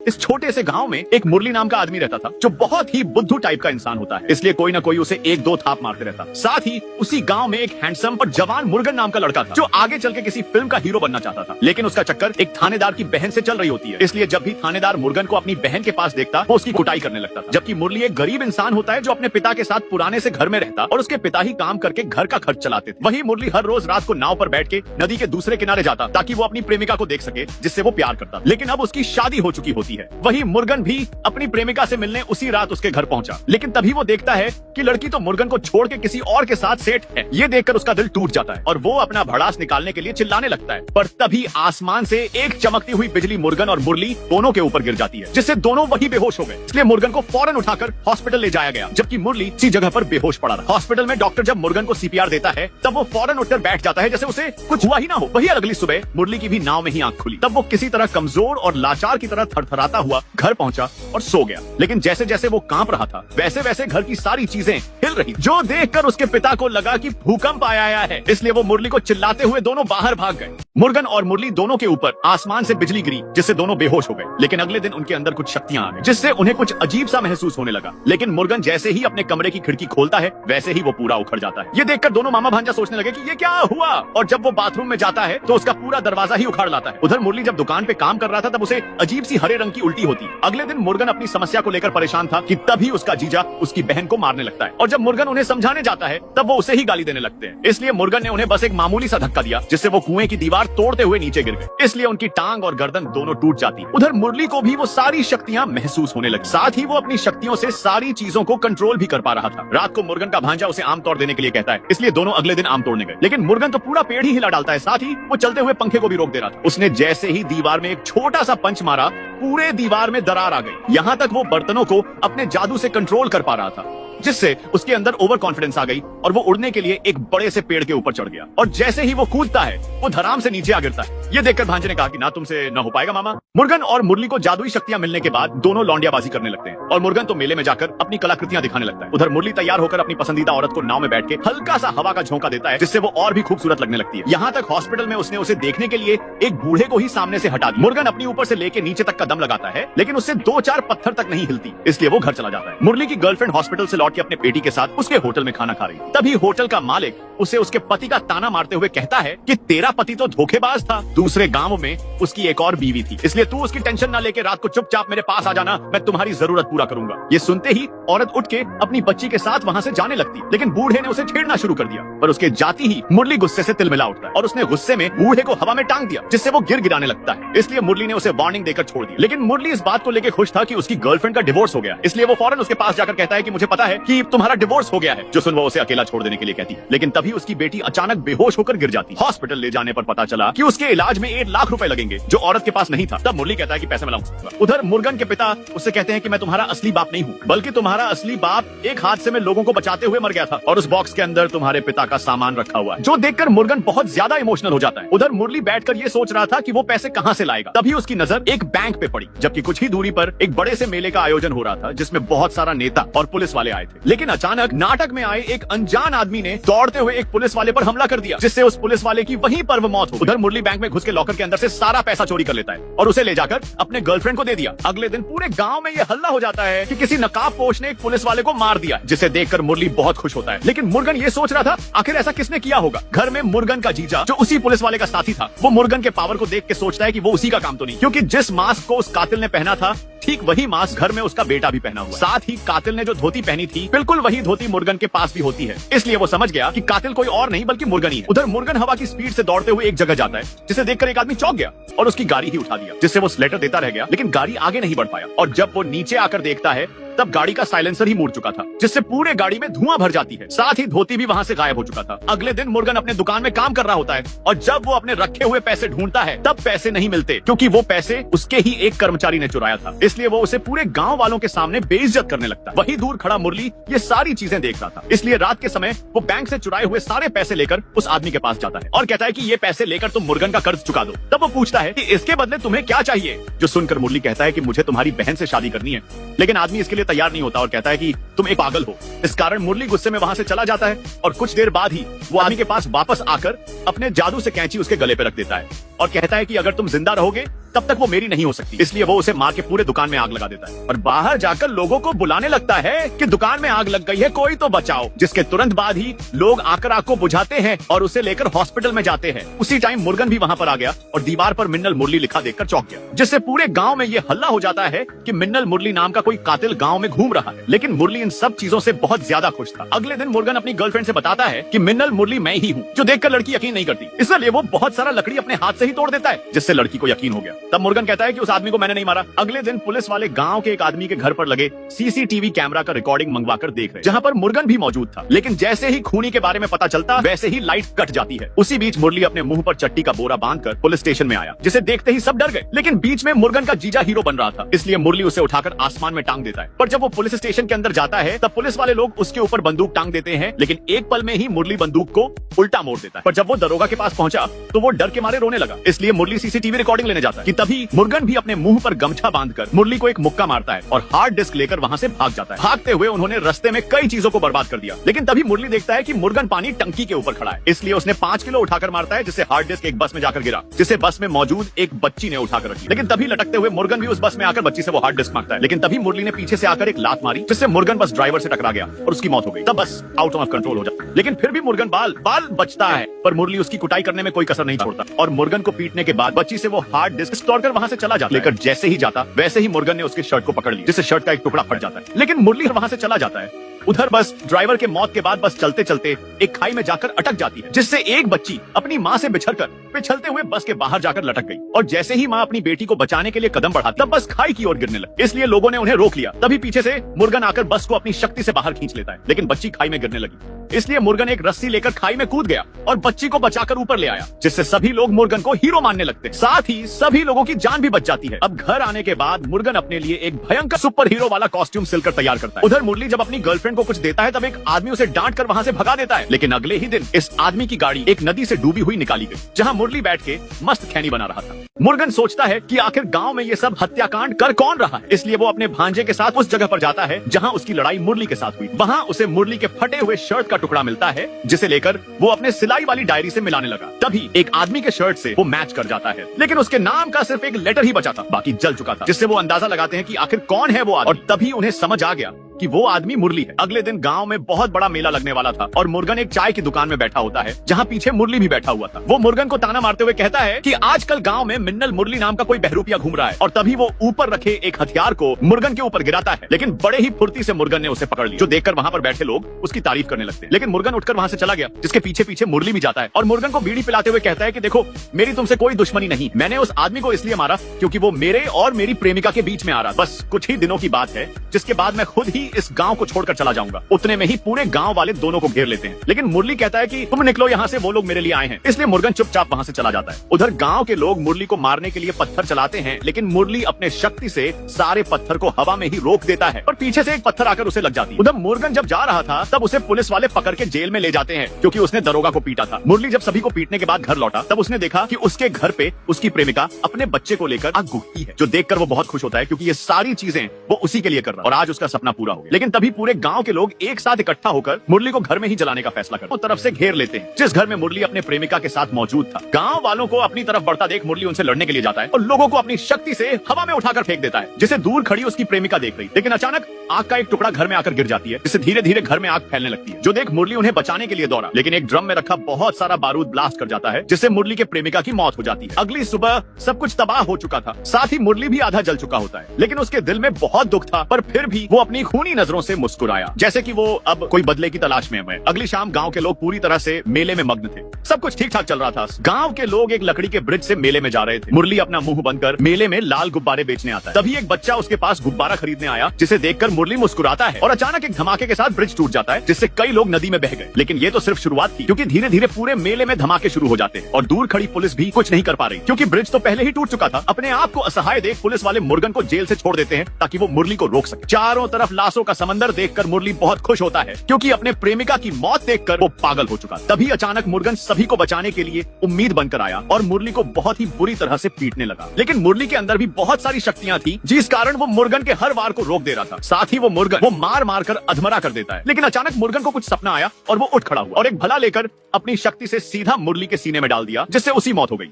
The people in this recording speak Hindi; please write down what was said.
इस छोटे से गांव में एक मुरली नाम का आदमी रहता था जो बहुत ही बुद्धू टाइप का इंसान होता है, इसलिए कोई ना कोई उसे एक दो थाप मारते रहता। साथ ही उसी गांव में एक हैंडसम और जवान मुर्गन नाम का लड़का था जो आगे चल के किसी फिल्म का हीरो बनना चाहता था, लेकिन उसका चक्कर एक थानेदार की बहन से चल रही होती है। इसलिए जब भी थानेदार मुर्गन को अपनी बहन के पास देखता वो उसकी कुटाई करने लगता था। जबकि मुरली एक गरीब इंसान होता है जो अपने पिता के साथ पुराने से घर में रहता और उसके पिता ही काम करके घर का खर्च चलाते थे। वही मुरली हर रोज रात को नाव पर बैठ के नदी के दूसरे किनारे जाता ताकि वो अपनी प्रेमिका को देख सके जिससे वो प्यार करता, लेकिन अब उसकी शादी हो चुकी होती है। वही मुर्गन भी अपनी प्रेमिका से मिलने उसी रात उसके घर पहुंचा, लेकिन तभी वो देखता है कि लड़की तो मुर्गन को छोड़ के किसी और के साथ सेट है। ये देखकर उसका दिल टूट जाता है और वो अपना भड़ास निकालने के लिए चिल्लाने लगता है, पर तभी आसमान से एक चमकती हुई बिजली मुर्गन और मुरली दोनों के ऊपर गिर जाती है, जिससे दोनों वही बेहोश हो गए। इसलिए मुर्गन को फौरन उठाकर हॉस्पिटल ले जाया गया, जबकि मुरली इसी जगह पर बेहोश पड़ा रहा। हॉस्पिटल में डॉक्टर जब मुर्गन को सीपीआर देता है तब वो फौरन उठकर बैठ जाता है जैसे उसे कुछ हुआ ही ना हो। वही अगली सुबह मुरली की भी नाव में ही आंख खुली। तब वो किसी तरह कमजोर और लाचार की तरह थरथराता हुआ घर पहुंचा और सो गया, लेकिन जैसे जैसे वो कांप रहा था वैसे वैसे घर की सारी चीजें हिल रही, जो देखकर उसके पिता को लगा कि भूकंप आया है। इसलिए वो मुरली को चिल्लाते हुए दोनों बाहर भाग गए। मुर्गन और मुरली दोनों के ऊपर आसमान से बिजली गिरी जिससे दोनों बेहोश हो गए, लेकिन अगले दिन उनके अंदर कुछ शक्तियां आ गई जिससे उन्हें कुछ अजीब सा महसूस होने लगा। लेकिन मुर्गन जैसे ही अपने कमरे की खिड़की खोलता है वैसे ही वो पूरा उखड़ जाता है। ये देखकर दोनों मामा भांजा सोचने लगे कि ये क्या हुआ, और जब वो बाथरूम में जाता है तो उसका पूरा दरवाजा ही उखाड़ लाता है। उधर मुरली जब दुकान पे काम कर रहा था तब उसे अजीब सी हरे रंग की उल्टी होती। अगले दिन मुर्गन अपनी समस्या को लेकर परेशान था कि तभी उसका जीजा उसकी बहन को मारने लगता है, और जब मुर्गन उन्हें समझाने जाता है तब वो उसे ही गाली देने लगते हैं। इसलिए मुर्गन ने उन्हें बस एक मामूली सा धक्का दिया जिससे वो कुएं की दीवार तोड़ते हुए नीचे गिर गए। इसलिए उनकी टांग और गर्दन दोनों टूट जाती। उधर मुरली को भी वो सारी शक्तियां महसूस होने लगी, साथ ही वो अपनी शक्तियों से सारी चीजों को कंट्रोल भी कर पा रहा था। रात को मुर्गन का भांजा उसे आम तोड़ देने के लिए कहता है, इसलिए दोनों अगले दिन आम तोड़ने गए, लेकिन मुर्गन तो पूरा पेड़ ही हिला डालता है, साथ ही वो चलते हुए पंखे को भी रोक दे रहा था। उसने जैसे ही दीवार में एक छोटा सा पंच मारा पूरे दीवार में दरार आ गई। यहाँ तक वो बर्तनों को अपने जादू से कंट्रोल कर पा रहा था, जिससे उसके अंदर ओवर कॉन्फिडेंस आ गई और वो उड़ने के लिए एक बड़े से पेड़ के ऊपर चढ़ गया। और जैसे ही वो कूदता है वो धराम से नीचे आ गिरता है। ये देखकर भांजे ने कहा कि ना तुमसे न हो पाएगा मामा। मुर्गन और मुरली को जादुई शक्तियां मिलने के बाद दोनों लौंडियाबाजी करने लगते हैं और मुर्गन तो मेले में जाकर अपनी कलाकृतियां दिखाने लगता है। उधर मुरली तैयार होकर अपनी पसंदीदा औरत को नाव में बैठ के हल्का सा हवा का झोंका देता है जिससे वो और भी खूबसूरत लगने लगती है। यहाँ तक हॉस्पिटल में उसने उसे देखने के लिए एक बूढ़े को ही सामने से हटा दिया। मुर्गन अपनी ऊपर से लेके नीचे तक का दम लगाता है, लेकिन उससे 2-4 पत्थर तक नहीं हिलती, इसलिए वो घर चला जाता है। मुरली की गर्लफ्रेंड हॉस्पिटल से लौट के अपने बेटी के साथ उसके होटल में खाना खा रही। तभी होटल का मालिक उसे उसके पति का ताना मारते हुए कहता है कि तेरा पति तो धोखेबाज था, दूसरे गांव में उसकी एक और बीवी थी, इसलिए तू उसकी टेंशन ना लेके रात को चुपचाप मेरे पास आ जाना, मैं तुम्हारी जरूरत पूरा करूंगा। ये सुनते ही औरत उठ के अपनी बच्ची के साथ वहां से जाने लगती, लेकिन बूढ़े ने उसे छेड़ना शुरू कर दिया। पर उसके जाती ही मुरली गुस्से से तिलमिला उठता है और उसने गुस्से में बूढ़े को हवा में टांग दिया जिससे वो गिराने लगता है। इसलिए मुरली ने उसे वार्निंग देकर छोड़ दिया, लेकिन मुरली इस बात को लेकर खुश था कि उसकी गर्लफ्रेंड का डिवोर्स हो गया, इसलिए वो फौरन उसके पास जाकर कहता है कि मुझे पता है कि तुम्हारा डिवोर्स हो गया है, जो सुन वो उसे अकेला छोड़ देने के लिए कहती है। लेकिन तभी उसकी बेटी अचानक बेहोश होकर गिर जाती। हॉस्पिटल ले जाने पर पता चला कि उसके इलाज में 1 लाख रुपए लगेंगे जो औरत के पास नहीं था। तब मुरली कहता है कि पैसे मैं लाऊंगा। उधर मुर्गन के पिता उससे कहते हैं कि मैं तुम्हारा असली बाप नहीं हूँ, बल्कि तुम्हारा असली बाप एक हादसे में लोगों को बचाते हुए मर गया था और उस बॉक्स के अंदर तुम्हारे पिता का सामान रखा हुआ है, जो देखकर मुर्गन बहुत ज्यादा इमोशनल हो जाता है। उधर मुरली बैठकर ये सोच रहा था कि वो पैसे कहाँ से लाएगा। तभी उसकी नजर एक बैंक पे पड़ी, जबकि कुछ ही दूरी पर एक बड़े से मेले का आयोजन हो रहा था जिसमें बहुत सारा नेता और पुलिस वाले आए थे। लेकिन अचानक नाटक में आए एक अनजान आदमी ने दौड़ते हुए एक पुलिस वाले पर हमला कर दिया, जिससे उस पुलिस वाले की वहीं पर वो मौत हो। उधर मुरली बैंक में घुस के लॉकर के अंदर से सारा पैसा चोरी कर लेता है और उसे ले जाकर अपने गर्लफ्रेंड को दे दिया। अगले दिन पूरे गांव में ये हल्ला हो जाता है कि किसी नकाबपोश ने एक पुलिस वाले को मार दिया, जिसे देखकर मुरली बहुत खुश होता है। लेकिन मुर्गन ये सोच रहा था आखिर ऐसा किसने किया होगा। घर में मुर्गन का जीजा जो उसी पुलिस वाले का साथी था, वो मुर्गन के पावर को देख के सोचता है कि वो उसी का काम तो नहीं, क्योंकि जिस मास्क को उस कातिल ने पहना था ठीक वही मास्क घर में उसका बेटा भी पहना हुआ। साथ ही कातिल ने जो धोती पहनी थी बिल्कुल वही धोती मुर्गन के पास भी होती है, इसलिए वो समझ गया कि कातिल कोई और नहीं बल्कि मुर्गन ही है। उधर मुर्गन हवा की स्पीड से दौड़ते हुए एक जगह जाता है जिसे देखकर एक आदमी चौंक गया और उसकी गाड़ी ही उठा दिया, जिससे वो स्लेटर देता रह गया, लेकिन गाड़ी आगे नहीं बढ़ पाया। और जब वो नीचे आकर देखता है तब गाड़ी का साइलेंसर ही मुड़ चुका था, जिससे पूरे गाड़ी में धुआं भर जाती है। साथ ही धोती भी वहां से गायब हो चुका था। अगले दिन मुर्गन अपने दुकान में काम कर रहा होता है और जब वो अपने रखे हुए पैसे ढूंढता है तब पैसे नहीं मिलते, क्योंकि वो पैसे उसके ही एक कर्मचारी ने चुराया था। इसलिए वो उसे पूरे गांव वालों के सामने बेइज्जत करने लगता है। वही दूर खड़ा मुरली ये सारी चीजें देख रहा था, इसलिए रात के समय वो बैंक से चुराए हुए सारे पैसे लेकर उस आदमी के पास जाता है और कहता है कि ये पैसे लेकर तुम मुर्गन का कर्ज चुका दो। तब वो पूछता है कि इसके बदले तुम्हें क्या चाहिए, जो सुनकर मुरली कहता है कि मुझे तुम्हारी बहन से शादी करनी है। लेकिन आदमी इसके लिए तैयार नहीं होता और कहता है कि तुम एक पागल हो। इस कारण मुरली गुस्से में वहां से चला जाता है और कुछ देर बाद ही वो आदमी के पास वापस आकर अपने जादू से कैंची उसके गले पे रख देता है और कहता है कि अगर तुम जिंदा रहोगे तब तक वो मेरी नहीं हो सकती। इसलिए वो उसे मार के पूरे दुकान में आग लगा देता है और बाहर जाकर लोगों को बुलाने लगता है कि दुकान में आग लग गई है, कोई तो बचाओ। जिसके तुरंत बाद ही लोग आकर आग को बुझाते हैं और उसे लेकर हॉस्पिटल में जाते हैं। उसी टाइम मुर्गन भी वहां पर आ गया और दीवार पर मिन्नल मुरली लिखा देखकर चौंक गया, जिससे पूरे गांव में ये हल्ला हो जाता है कि मिन्नल मुरली नाम का कोई कातिल गांव में घूम रहा है। लेकिन मुरली इन सब चीजों से बहुत ज्यादा खुश था। अगले दिन मुर्गन अपनी गर्लफ्रेंड से बताता है कि मिन्नल मुरली मैं ही हूँ, जो देखकर लड़की यकीन नहीं करती। इसलिए वो बहुत सारा लकड़ी अपने हाथ से ही तोड़ देता है, जिससे लड़की को यकीन हो गया। तब मुर्गन कहता है कि उस आदमी को मैंने नहीं मारा। अगले दिन पुलिस वाले गांव के एक आदमी के घर पर लगे सीसीटीवी कैमरा का रिकॉर्डिंग मंगवाकर देख रहे, जहां पर मुर्गन भी मौजूद था। लेकिन जैसे ही खूनी के बारे में पता चलता वैसे ही लाइट कट जाती है। उसी बीच मुरली अपने मुंह पर चट्टी का बोरा बांधकर पुलिस स्टेशन में आया, जिसे देखते ही सब डर गए। लेकिन बीच में मुर्गन का जीजा हीरो बन रहा था, इसलिए मुरली उसे उठाकर आसमान में टांग देता है। पर जब वो पुलिस स्टेशन के अंदर जाता है तब पुलिस वाले लोग उसके ऊपर बंदूक टांग देते हैं, लेकिन एक पल में ही मुरली बंदूक को उल्टा मोड़ देता है। पर जब वो दरोगा के पास पहुंचा तो वो डर के मारे रोने लगा। इसलिए मुरली सीसीटीवी रिकॉर्डिंग लेने जाता है कि तभी मुर्गन भी अपने मुंह पर गमछा बांधकर मुरली को एक मुक्का मारता है और हार्ड डिस्क लेकर वहां से भाग जाता है। भागते हुए उन्होंने रास्ते में कई चीजों को बर्बाद कर दिया। लेकिन तभी मुरली देखता है कि मुर्गन पानी टंकी के ऊपर खड़ा है, इसलिए उसने 5 किलो उठाकर मारता है, जिससे हार्ड डिस्क एक बस में जाकर गिरा, जिसे बस में मौजूद एक बच्ची ने उठाकर रखी। लेकिन तभी लटकते हुए मुर्गन भी उस बस में आकर बच्ची से वो हार्ड डिस्क मांगता है। लेकिन तभी मुरली ने पीछे से आकर एक लात मारी, जिससे मुर्गन बस ड्राइवर से टकरा गया और उसकी मौत हो गई। तब बस आउट ऑफ कंट्रोल हो जाता। लेकिन फिर भी मुर्गन बाल बचता है, पर मुरली उसकी कुटाई करने में कोई कसर नहीं छोड़ता और मुर्गन को पीटने के बाद बच्ची से वो हार्ड डिस्क तोड़कर वहां से चला जाता है। लेकर जैसे ही जाता वैसे ही मुर्गन ने उसके शर्ट को पकड़ लिया, जिससे शर्ट का एक टुकड़ा फट जाता है। लेकिन मुरली वहां से चला जाता है। उधर बस ड्राइवर के मौत के बाद बस चलते चलते एक खाई में जाकर अटक जाती है, जिससे एक बच्ची अपनी माँ से बिछड़कर पिछलते हुए बस के बाहर जाकर लटक गई। और जैसे ही माँ अपनी बेटी को बचाने के लिए कदम बढ़ाती तब बस खाई की ओर गिरने लगी। इसलिए लोगों ने उन्हें रोक लिया। तभी पीछे से मुर्गन आकर बस को अपनी शक्ति से बाहर खींच लेता है, लेकिन बच्ची खाई में गिरने लगी। इसलिए मुर्गन एक रस्सी लेकर खाई में कूद गया और बच्ची को बचाकर ऊपर ले आया, जिससे सभी लोग मुर्गन को हीरो मानने लगते। साथ ही सभी लोगों की जान भी बच जाती है। अब घर आने के बाद मुर्गन अपने लिए एक भयंकर सुपर हीरो वाला कॉस्ट्यूम सिलकर तैयार करता है। उधर मुरली जब अपनी गर्लफ्रेंड को कुछ देता है तब एक आदमी उसे डांट कर वहां से भगा देता है। लेकिन अगले ही दिन इस आदमी की गाड़ी एक नदी से डूबी हुई निकाली गई, जहां मुरली बैठ के मस्त खैनी बना रहा था। मुर्गन सोचता है कि आखिर गांव में ये सब हत्याकांड कर कौन रहा है, इसलिए वो अपने भांजे के साथ उस जगह पर जाता है जहां उसकी लड़ाई मुरली के साथ हुई। वहां उसे मुरली के फटे हुए शर्ट का टुकड़ा मिलता है, जिसे लेकर वो अपने सिलाई वाली डायरी से मिलाने लगा। तभी एक आदमी के शर्ट से वो मैच कर जाता है, लेकिन उसके नाम का सिर्फ एक लेटर ही बचा था, बाकी जल चुका था, जिससे वो अंदाजा लगाते हैं कि आखिर कौन है वो आदमी। और तभी उन्हें समझ आ गया कि वो आदमी मुरली है। अगले दिन गांव में बहुत बड़ा मेला लगने वाला था और मुर्गन एक चाय की दुकान में बैठा होता है, जहां पीछे मुरली भी बैठा हुआ था। वो मुर्गन को ताना मारते हुए कहता है कि आजकल गांव में मिन्नल मुरली नाम का कोई बहरूपिया घूम रहा है। और तभी वो ऊपर रखे एक हथियार को मुर्गन के ऊपर गिराता है, लेकिन बड़े ही फुर्ती से मुर्गन ने उसे पकड़ लिया, जो देखकर वहां पर बैठे लोग उसकी तारीफ करने लगते हैं। लेकिन मुर्गन उठकर वहां से चला गया, जिसके पीछे पीछे मुरली भी जाता है और मुर्गन को बीड़ी पिलाते हुए कहता है कि देखो, मेरी तुमसे कोई दुश्मनी नहीं, मैंने उस आदमी को इसलिए मारा क्योंकि वो मेरे और मेरी प्रेमिका के बीच में आ रहा। बस कुछ ही दिनों की बात है, जिसके बाद मैं खुद ही इस गांव को छोड़कर चला जाऊंगा। उतने में ही पूरे गांव वाले दोनों को घेर लेते हैं। लेकिन मुरली कहता है कि तुम निकलो यहाँ से, वो लोग मेरे लिए आए हैं। इसलिए मुर्गन चुपचाप वहां से चला जाता है। उधर गांव के लोग मुरली को मारने के लिए पत्थर चलाते हैं, लेकिन मुरली अपने शक्ति से सारे पत्थर को हवा में ही रोक देता है और पीछे से एक पत्थर आकर उसे लग जाती है। उधर मुर्गन जब जा रहा था तब उसे पुलिस वाले पकड़ के जेल में ले जाते हैं, क्योंकि उसने दरोगा को पीटा था। मुरली जब सभी को पीटने के बाद घर लौटा तब उसने देखा कि उसके घर पे उसकी प्रेमिका अपने बच्चे को लेकर आग गुड़ती है, जो देखकर वो बहुत खुश होता है, क्योंकि ये सारी चीजें वो उसी के लिए कर रहा है और आज उसका सपना पूरा हो गया। लेकिन तभी पूरे गांव के लोग एक साथ इकट्ठा होकर मुरली को घर में ही जलाने का फैसला करते हैं। तरफ से घेर लेते हैं, जिस घर में मुरली अपने प्रेमिका के साथ मौजूद था। गांव वालों को अपनी तरफ बढ़ता देख मुरली उनसे लड़ने के लिए जाता है और लोगों को अपनी शक्ति से हवा में उठाकर फेंक देता है, जिसे दूर खड़ी उसकी प्रेमिका देख रही। लेकिन अचानक आग का एक टुकड़ा घर में आकर गिर जाती है, जिससे धीरे धीरे घर में आग फैलने लगती है, जो देख मुरली उन्हें बचाने के लिए दौड़ा। लेकिन एक ड्रम में रखा बहुत सारा बारूद ब्लास्ट कर जाता है, जिससे मुरली के प्रेमिका की मौत हो जाती है। अगली सुबह सब कुछ तबाह हो चुका था, साथ ही मुरली भी आधा जल चुका होता है। लेकिन उसके दिल में बहुत दुख था, पर फिर भी वो अपनी खूनी नजरों से मुस्कुराया, जैसे कि वो अब कोई बदले की तलाश में है। अगली शाम गांव के लोग पूरी तरह से मेले में मग्न थे। सब कुछ ठीक ठाक चल रहा था। गांव के लोग एक लकड़ी के ब्रिज से मेले में जा रहे थे। मुरली अपना मुंह बंद कर मेले में लाल गुब्बारे बेचने आता है। तभी एक बच्चा उसके पास गुब्बारा खरीदने आया, जिसे देखकर मुरली मुस्कुराता है और अचानक एक धमाके के साथ ब्रिज टूट जाता है, जिससे कई लोग नदी में बह गए। लेकिन ये तो सिर्फ शुरुआत थी, क्योंकि धीरे धीरे पूरे मेले में धमाके शुरू हो जाते हैं और दूर खड़ी पुलिस भी कुछ नहीं कर पा रही, क्योंकि ब्रिज तो पहले ही टूट चुका था। अपने आप को असहाय देख पुलिस वाले मुर्गन को जेल से छोड़ देते हैं ताकि वो मुरली को रोक सके। चारों तरफ प्यासों का समंदर देखकर मुरली बहुत खुश होता है, क्योंकि अपने प्रेमिका की मौत देखकर वो पागल हो चुका। तभी अचानक मुर्गन सभी को बचाने के लिए उम्मीद बनकर आया और मुरली को बहुत ही बुरी तरह से पीटने लगा। लेकिन मुरली के अंदर भी बहुत सारी शक्तियां थी, जिस कारण वो मुर्गन के हर वार को रोक दे रहा था। साथ ही वो मुर्गन वो मार मार कर अधमरा कर देता है। लेकिन अचानक मुर्गन को कुछ सपना आया और वो उठ खड़ा हुआ और एक भला लेकर अपनी शक्ति से सीधा मुरली के सीने में डाल दिया, जिससे उसी मौत हो गई।